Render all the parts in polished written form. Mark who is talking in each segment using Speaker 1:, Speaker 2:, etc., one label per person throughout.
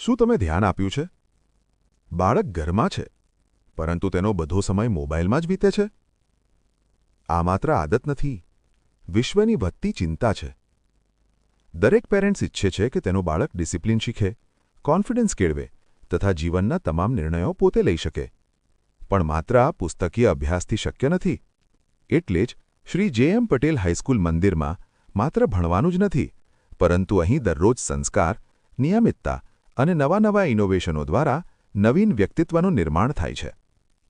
Speaker 1: શું તમે ધ્યાન આપ્યું છે? બાળક ઘરમાં છે, પરંતુ તેનો બધો સમય મોબાઈલમાં જ વીતે છે. આ માત્ર આદત નથી, વિશ્વની વધતી ચિંતા છે. દરેક પેરેન્ટ્સ ઈચ્છે છે કે તેનું બાળક ડિસિપ્લિન શીખે, કોન્ફિડન્સ કેળવે તથા જીવનના તમામ નિર્ણયો પોતે લઈ શકે. પણ માત્ર આ પુસ્તકીય અભ્યાસથી શક્ય નથી. એટલે જ શ્રી જે.એમ. પટેલ હાઈસ્કૂલ મંદિરમાં માત્ર ભણવાનું જ નથી, પરંતુ અહીં દરરોજ સંસ્કાર, નિયમિતતા અને નવા ઇનોવેશનો દ્વારા નવીન વ્યક્તિત્વનું નિર્માણ થાય છે.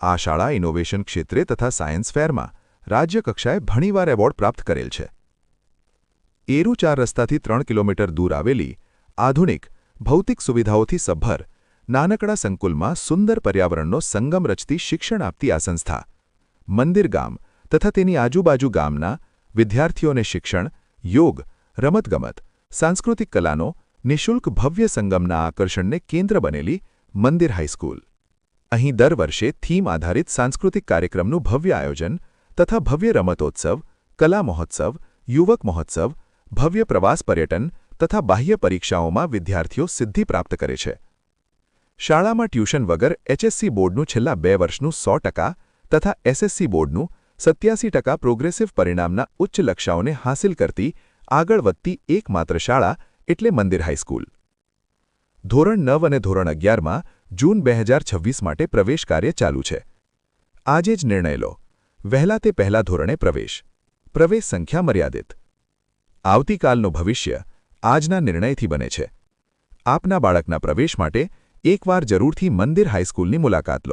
Speaker 1: આ શાળા ઇનોવેશન ક્ષેત્રે તથા સાયન્સ ફેરમાં રાજ્યકક્ષાએ ઘણીવાર એવોર્ડ પ્રાપ્ત કરેલ છે. એરુ 4 રસ્તાથી 3 કિલોમીટર દૂર આવેલી, આધુનિક, ભૌતિક સુવિધાઓથી સભર, નાનકડા સંકુલમાં સુંદર પર્યાવરણનો સંગમ રચતી શિક્ષણ આપતી આ સંસ્થા, મંદિર ગામ તથા તેની આજુબાજુ ગામના વિદ્યાર્થીઓને શિક્ષણ, યોગ, રમતગમત, સાંસ્કૃતિક કલાનો નિઃશુલ્ક ભવ્ય સંગમના આકર્ષણને કેન્દ્ર બનેલી મંદિર હાઈસ્કૂલ. અહીં દર વર્ષે થીમ આધારિત સાંસ્કૃતિક કાર્યક્રમનું ભવ્ય આયોજન તથા ભવ્ય રમતોત્સવ, કલા મહોત્સવ, યુવક મહોત્સવ, ભવ્ય પ્રવાસ પર્યટન તથા બાહ્ય પરીક્ષાઓમાં વિદ્યાર્થીઓ સિદ્ધિ પ્રાપ્ત કરે છે. શાળામાં ટ્યુશન વગર એચએસસી બોર્ડનું છેલ્લા 2 વર્ષનું 100% તથા એસએસસી બોર્ડનું 87% પ્રોગ્રેસિવ પરિણામના ઉચ્ચ લક્ષ્યોને હાંસિલ કરતી આગળ વધતી એકમાત્ર શાળા એટલે મંદિર હાઈસ્કૂલ. ધોરણ 9 અને ધોરણ 11માં જૂન 2026 માટે પ્રવેશ કાર્ય ચાલુ છે. આજે જ નિર્ણય લો. વહેલા તે પહેલા ધોરણે પ્રવેશ. પ્રવેશ સંખ્યા મર્યાદિત. આવતીકાલનું ભવિષ્ય આજના નિર્ણયથી બને છે. આપના બાળકના પ્રવેશ માટે એકવાર જરૂરથી મંદિર હાઈસ્કૂલની મુલાકાત લો.